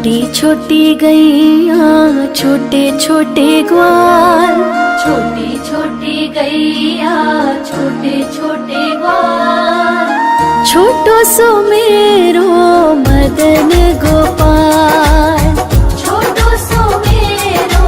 छोटी छोटी गैया छोटे छोटे ग्वाल, छोटी छोटी गैया छोटे छोटे ग्वाल, छोटो सो मेरो मदन गोपाल, छोटो सो मेरो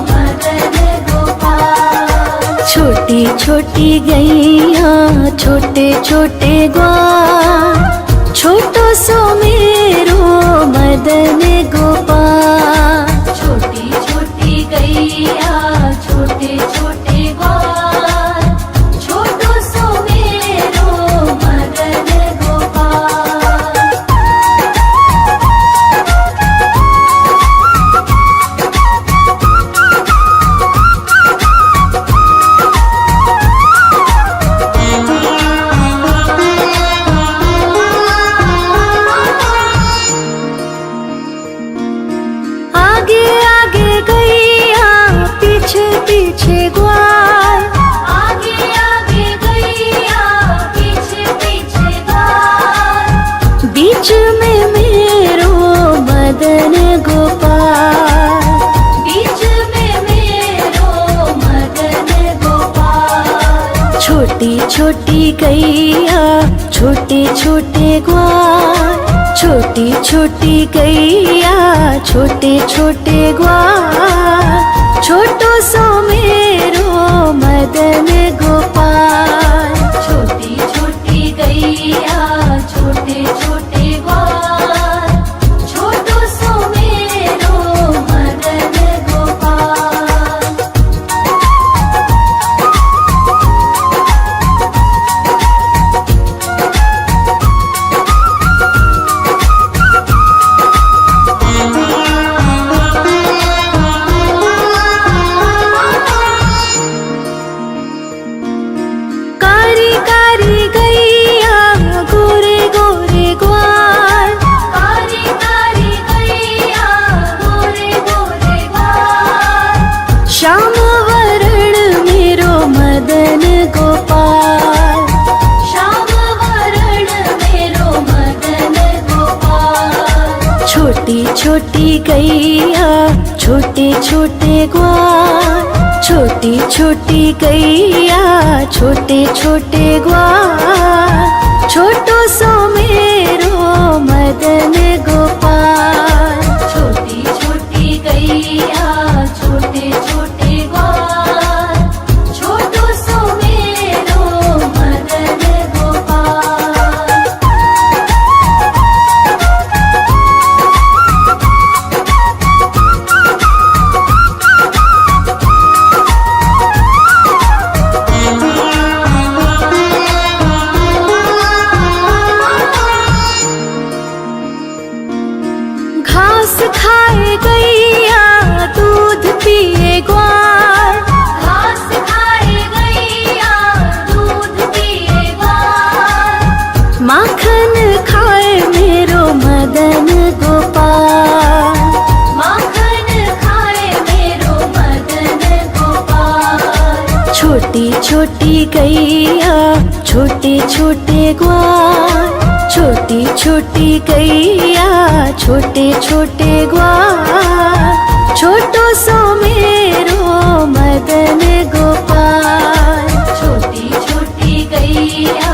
मदन गोपाल। छोटी छोटी गैया छोटे छोटे ग्वाल, छोटो सो मेरो मदन गोपाल। छोटी छोटी गैया छोटे छोटे ग्वाल, छोटो सो मेरो मदन गोपाल। आगे आगे गैया पीछे पीछे ग्वाल, आगे आगे गैया पीछे पीछे ग्वाल, बीच में मेरो मदन गोपाल, बीच में मेरो मदन गोपाल। छोटी छोटी गैया छोटे छोटे ग्वाल, छोटी छोटी गैया छोटे छोटे ग्वाल, छोटो सो मेरो मदन गोपाल। छोटी छोटी गैया छोटे छोटे ग्वाल, छोटो सो मेरो मदन गोपाल। कारी कारी गैया गोरे गोरे ग्वाल, कारी कारी गैया गोरे गोरे ग्वाल, श्याम वरण मेरो मदन गोपाल, श्याम वरण मेरो मदन गोपाल। छोटी छोटी गैया छोटे छोटे ग्वाल, छोटी छोटी गैया छोटे छोटे ग्वाल, छोटो सो मेरो मदन गोपाल। छोटी छोटी गैया छोटे छोटे ग्वाल, छोटो सो मेरो मदन गोपाल। घास खाए गैया दूध पिए ग्वाल, घास खाए गैया दूध पिए ग्वाल, माखन खाए मेरो मदन गोपाल, माखन खाए मेरो मदन गोपाल। छोटी छोटी गैया छोटे छोटे ग्वाल, छोटी छोटी गैया छोटे छोटे ग्वाल, छोटो सो मेरो मदन गोपाल। छोटी छोटी गैया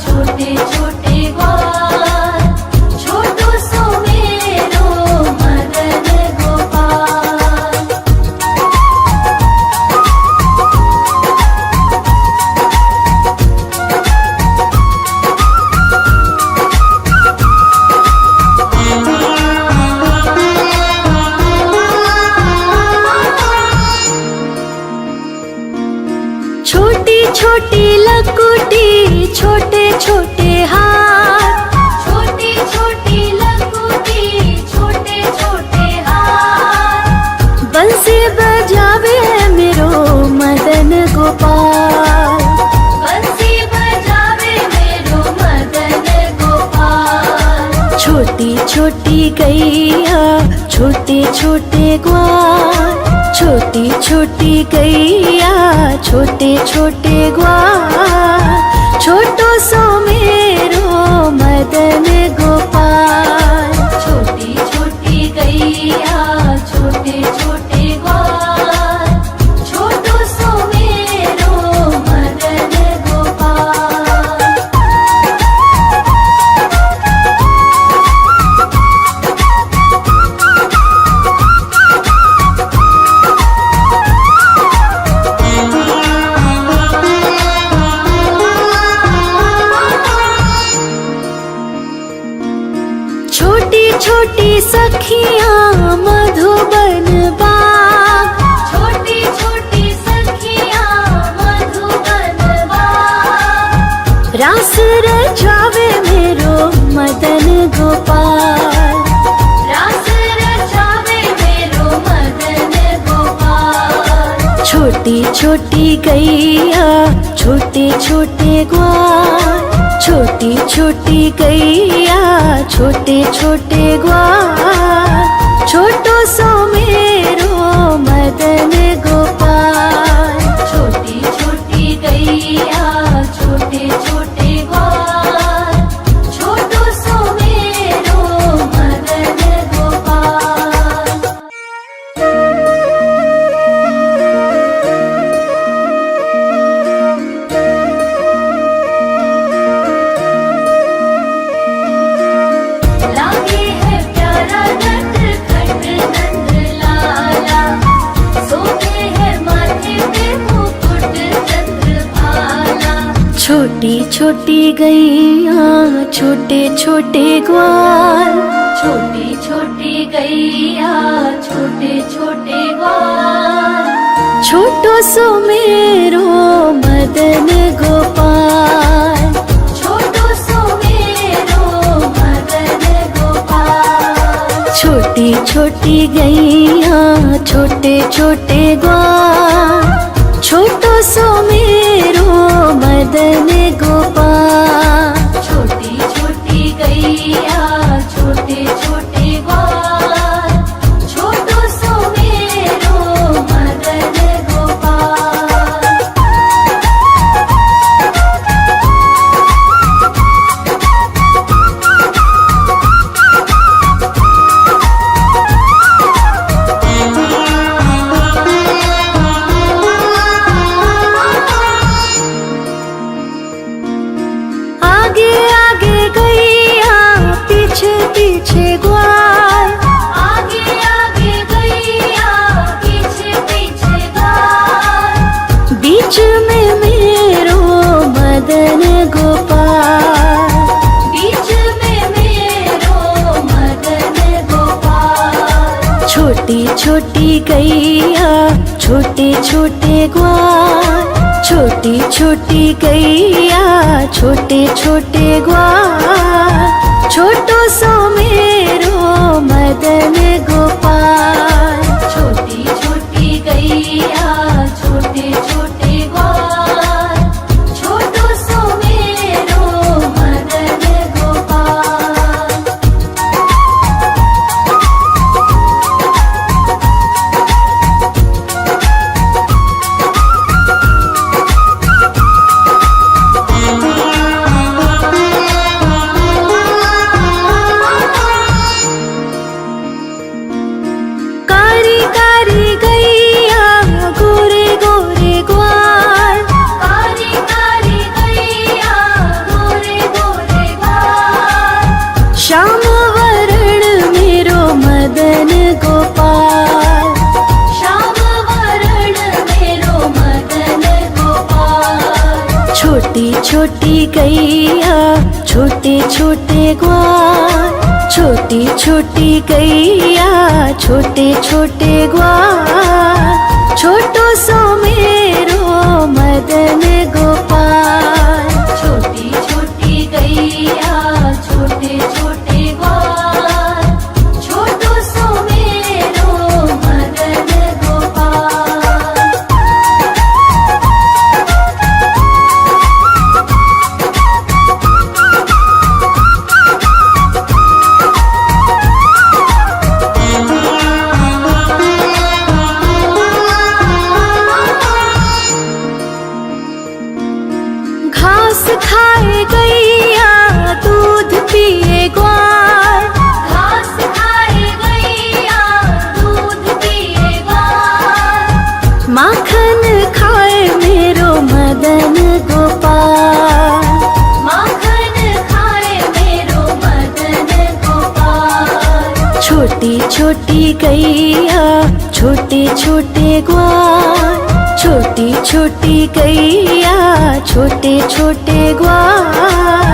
छोटे छोटे ग्वाल, छोटो सो मेरो मदन गोपाल। छोटी छोटी लकुटी छोटे छोटे हाथ, छोटी छोटी लकुटी छोटे छोटे हाथ, बंसी बजावे मेरो मदन गोपाल, बंसी बजावे मेरो मदन गोपाल। छोटी छोटी गैया छोटे छोटे ग्वाल, छोटी छोटी गैया छोटे छोटे ग्वाल, छोटो सो मेरो मदन गोपाल। छोटी छोटी गैया रास रचावे मेरो मदन गोपाल। रास रचावे मेरो मदन गोपाल। छोटी छोटी गैया छोटे छोटे ग्वाल, छोटी छोटी गैया छोटे छोटे ग्वाल, छोटो सो मेरो मदन गोपाल। छोटी छोटी गैया छोटे छोटे ग्वाल, छोटो सो मेरो मदन गोपाल। लागे है प्यारा नटखट नंद लाला, सोते है माथे पे मुकुट चंद्रभाला। छोटी छोटी गैया छोटे छोटे ग्वाल, छोटी छोटी गैया छोटे छोटे ग्वाल, छोटो सो मेरो मदन गोपाल। छोटो सो मेरो मदन गोपाल। छोटी छोटी गैया छोटे छोटे ग्वाल, छोटो सो मेरो मदन गोपाल। छोटी छोटी गैया छोटे छोटे ग्वाल, छोटो सो मेरो मदन गोपाल। आगे आगे गैया पीछे पीछे ग्वाल, आगे आगे गैया पीछे पीछे ग्वाल, बीच में मेरो मदन गोपाल। बीच में मेरो मदन गोपाल। छोटी छोटी गैया छोटे छोटे ग्वाल, छोटी छोटी गैया छोटे छोटे ग्वाल, छोटो सो मेरो मदन गोपाल। छोटी छोटी गैया छोटे छोटे ग्वाल, छोटो सो मेरो मदन गोपाल। कारी कारी गैया गोरे गोरे ग्वाल, कारी कारी गैया गोरे गोरे ग्वाल, श्याम वरण मेरो मदन गोपाल। श्याम वरण मेरो मदन गोपाल। छोटी छोटी गैया छोटे छोटे ग्वाल, छोटी छोटी गैया छोटे छोटे ग्वाल, छोटो सो मेरो मदन गोपाल। छोटी छोटी गैया छोटे छोटे ग्वाल, छोटो सो मेरो मदन गोपाल। घास खाए गैया दूध पिए ग्वाल, घास खाए गैया दूध पिए ग्वाल, माखन खाए मेरो मदन गोपाल। माखन खाए मेरो मदन गोपाल। छोटी छोटी गैया छोटे छोटे ग्वाल, छोटी छोटी गैया छोटे छोटे ग्वाल,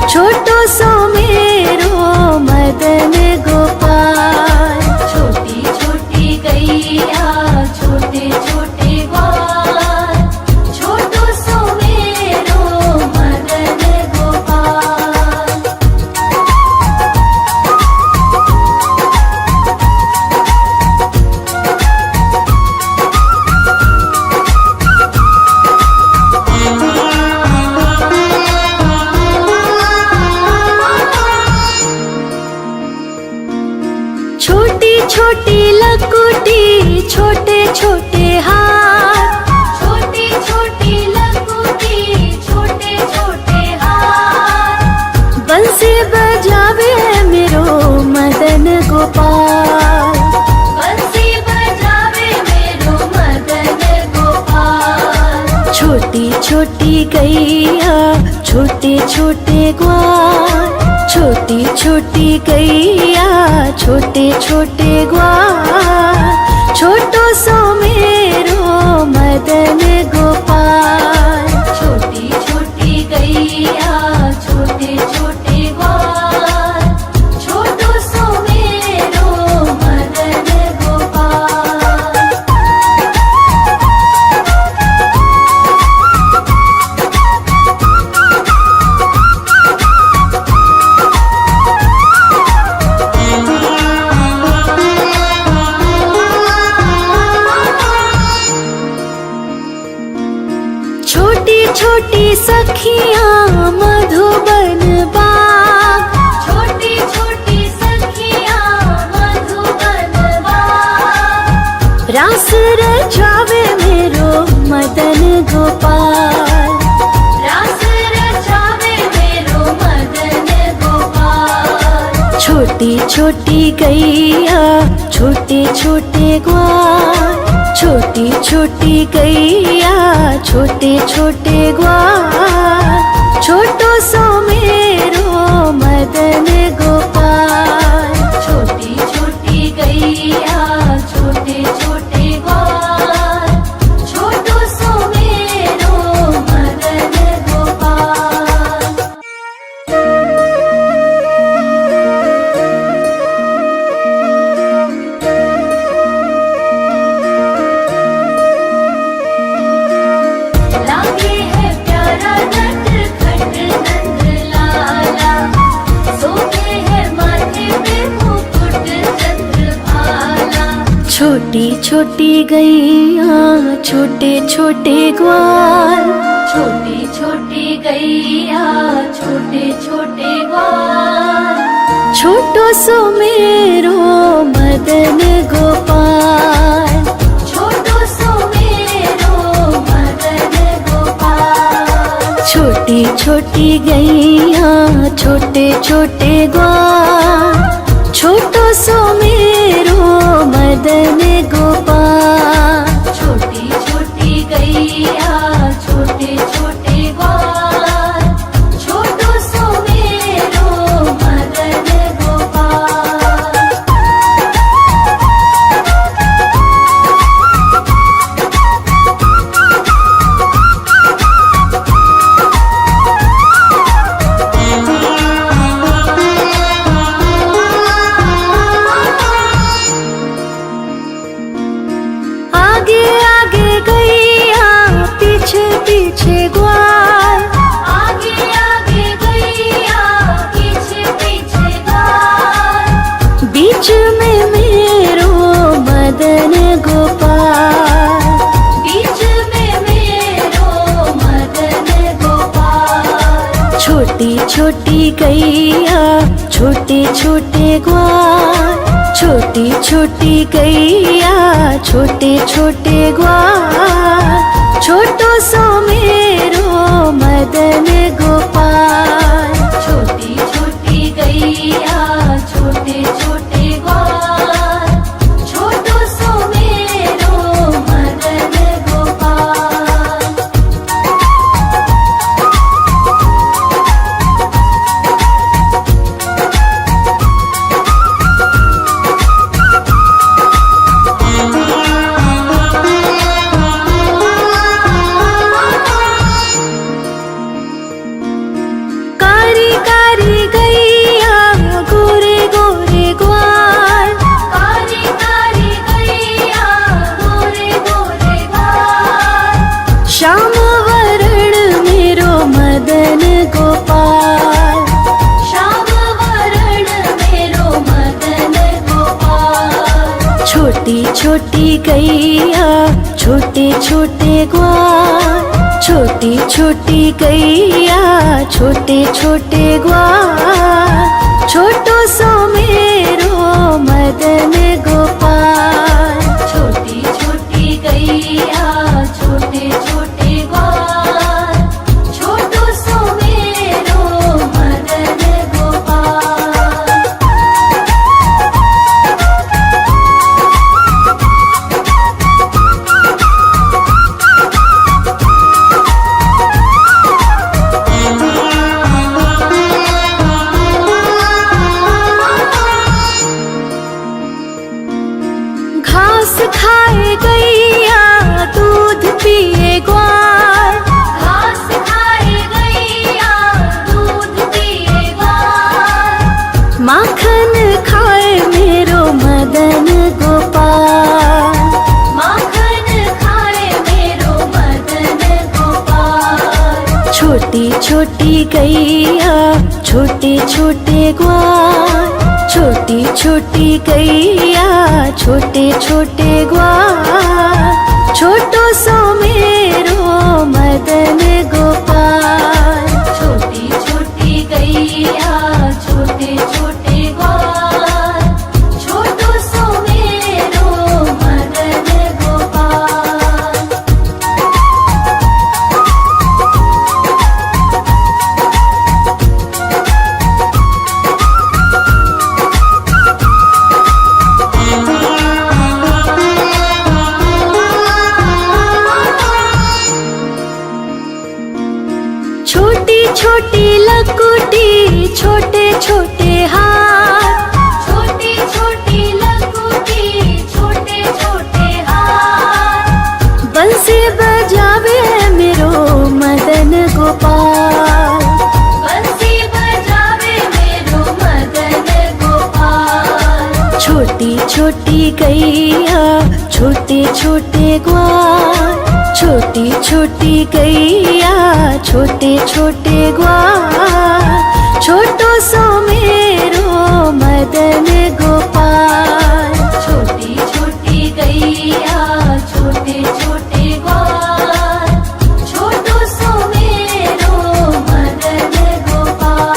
छोटो सो मेरो मदन गोपाल। छोटी छोटी गैया छोटे छोटे ग्वाल, छोटो सो मेरो मदन छोटे हाथ, छोटी छोटी लघुटी छोटे छोटे हाथ। बंसी बजावे मेरो मदन गोपाल, बंसी बजावे मेरो मदन गोपाल। छोटी छोटी गैया छोटे छोटे ग्वाल, छोटी छोटी गैया छोटे छोटे ग्वाल। छोटो सो मेरो मदन गोपाल, छोटी छोटी गैया छोटे छोटे ग्वाल। छोटो सो मेरो मदन गोपाल। छोटी छोटी सखियाँ मधुबन बाग, छोटी छोटी सखियाँ मधुबन बाग। रास रचावे मेरो मदन गोपाल, रास रचावे मेरो मदन गोपाल। छोटी छोटी गैया छोटे छोटे ग्वाल, छोटी छोटी गैया छोटे छोटे ग्वाल। छोटो सो मेरो मदन गोपाल, छोटी छोटी गैया छोटे छोटे ग्वाल। छोटो सो मेरो मदन गोपाल। लागे है प्यारा नटखट नंद लाला। सोते है माथे पे मुकुट चंद्रभाला। छोटी छोटी गैया छोटे छोटे ग्वाल, छोटी छोटी गैया छोटे छोटे ग्वाल। छोटो सो मेरो मदन गोपाल, छोटो सो मेरो मदन गोपाल। छोटी छोटी गैया छोटे छोटे ग्वाल। छोटो सो मेरो मदन गोपाल, छोटी छोटी गैया छोटे छोटे ग्वाल। छोटो सो मेरो मदन गोपाल। आगे आगे गैया पीछे पीछे ग्वाल, आगे आगे गैया पीछे पीछे ग्वाल। बीच में मेरो मदन गोपाल, बीच में मेरो मदन गोपाल। छोटी छोटी गैया छोटे छोटे ग्वाल, छोटी छोटी गैया छोटे छोटे ग्वाल। छोटो सो मेरो मदन गोपाल, छोटी छोटी गैया छोटे छोटे ग्वाल। छोटो सो मेरो मदन गोपाल। कारी कारी गैया गोरे गोरे ग्वाल, कारी कारी गैया गोरे गोरे ग्वाल। श्याम वरण मेरो मदन गोपाल, श्याम वरण मेरो मदन गोपाल। छोटी छोटी गैया छोटे छोटे ग्वाल, छोटी छोटी गैया छोटे छोटे ग्वाल। छोटो सो मेरो मदन गोपाल, छोटी छोटी छोटी छोटी गैया छोटे छोटे ग्वाल, छोटी छोटी गैया छोटे छोटे ग्वाल, छोटो सो मेरो मदन गोपाल। छोटी छोटी गैया छोटे छोटे ग्वाल, छोटो सो मेरो मदन गोपाल। छोटी छोटी लकुटी छोटे छोटे हाथ, छोटी छोटी लकुटी छोटे छोटे हाथ, बंसी बजावे मेरो मदन गोपाल। बंसी बजावे मेरो मदन गोपाल। छोटी छोटी गैया छोटे छोटे ग्वाल, छोटी छोटी गैया छोटे छोटे ग्वाल, छोटो सो मेरो मदन गोपाल। छोटी छोटी गैया छोटे छोटे ग्वाल, छोटो सो मेरो मदन गोपाल।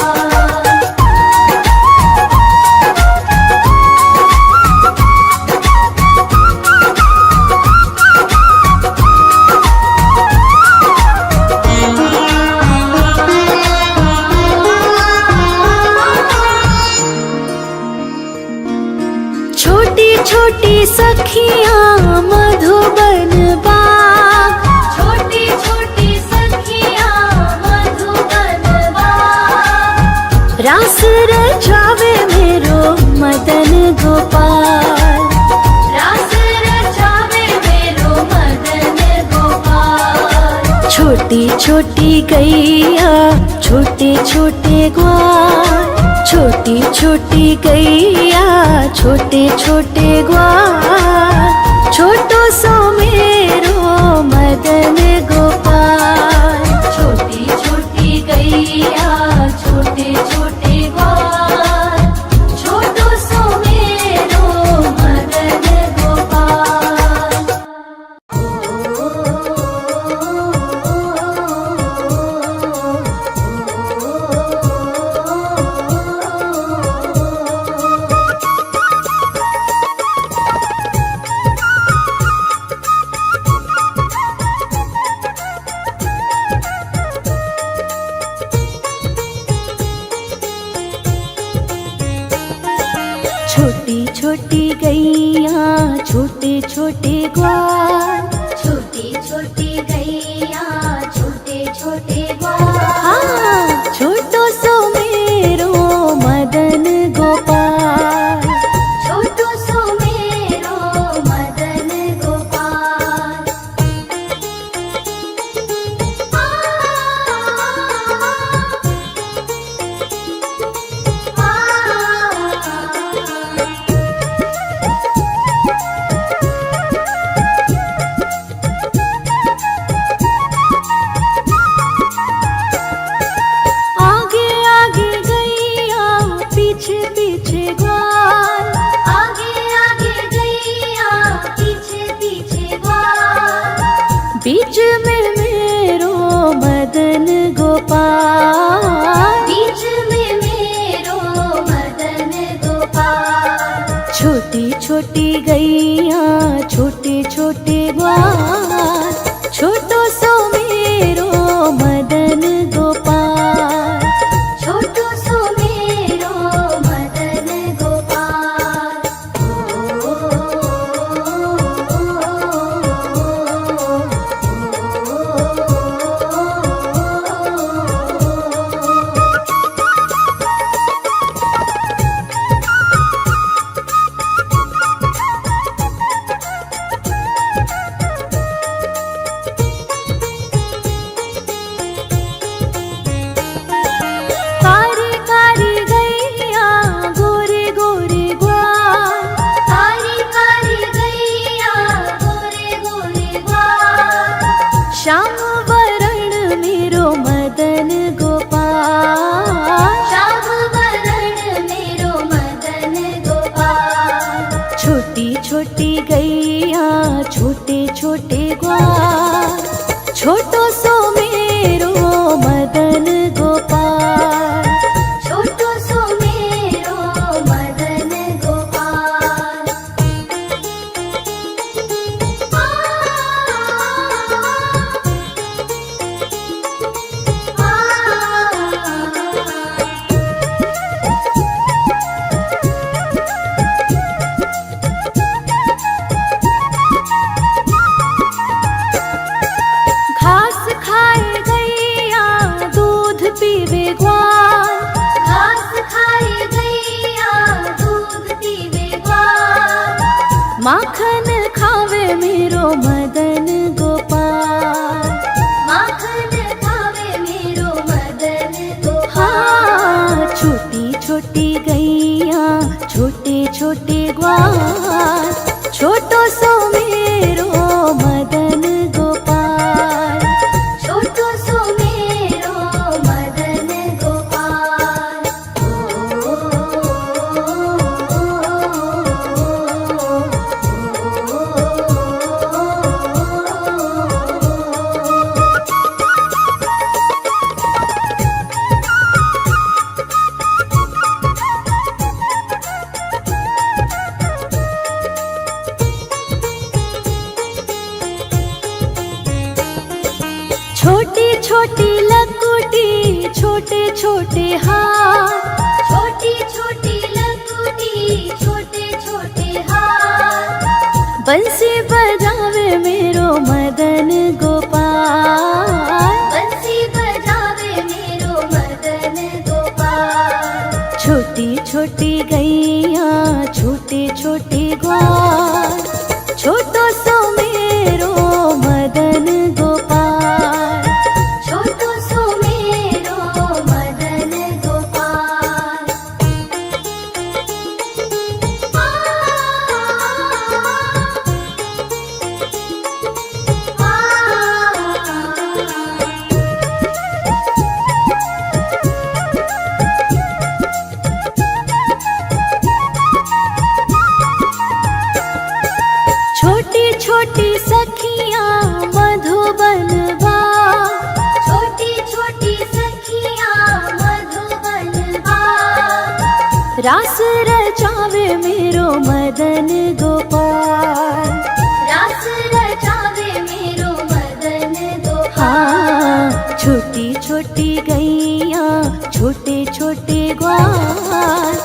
छोटी छोटी सखियाँ मधुबन बाग, छोटी छोटी सखियाँ मधुबन बाग, रास रचावे मेरो मदन गोपाल। रास रचावे मेरो मदन गोपाल। छोटी छोटी गैया छोटे छोटे ग्वाल, छोटी छोटी गैया छोटे छोटे ग्वाल, छोटो सो मेरो मदन गोपाल। छोटी छोटी गैया छोटे छोटे ग्वाल, छोटो सो मेरो मदन गोपाल। छोटी छोटी गैया छोटे छोटे ग्वाल, छोटी छोटी गैया छोटे छोटे ग्वाल, हाँ छोटो सो मेरो मदन गोपाल। छोटो सो मेरो मदन गोपाल। मदन गोपाल। श्याम वरण मेरो मदन गोपाल। छोटी छोटी गैया छोटे छोटे ग्वाल, छोटो सो मेरो मदन गोपाल। छोटो सो मेरो मदन गोपाल। घास खाए गैया दूध पीवे ग्वाल, घास खाए गैया दूध पीवे ग्वाल। माखन खावे मेरो मदन गोपाल। माखन खावे मेरो मदन गोपाल। हाँ, छोटी छोटी गैया छोटे छोटे ग्वाल, छोटो सो मेरो मदन गोपाल। छोटो सो मेरो मदन गोपाल। छोटी छोटी लकुटी छोटे छोटे हाथ, छोटी छोटी लकुटी छोटे छोटे हाथ। बंसी बजावे मेरो मदन गोपाल। बंसी बजावे मेरो मदन गोपाल। छोटी छोटी गैया छोटे छोटे ग्वाल, छोटो सो मेरो मदन गोपाल। छोटो सो मेरो मदन गोपाल। छोटी छोटी सखियाँ मधुबन बाग, छोटी छोटी सखियाँ मधुबन बाग। रास रचावे मेरो मदन गोपाल। रास रचावे मेरो मदन गोपाल। हाँ, छोटी छोटी गैया छोटे छोटे ग्वाल,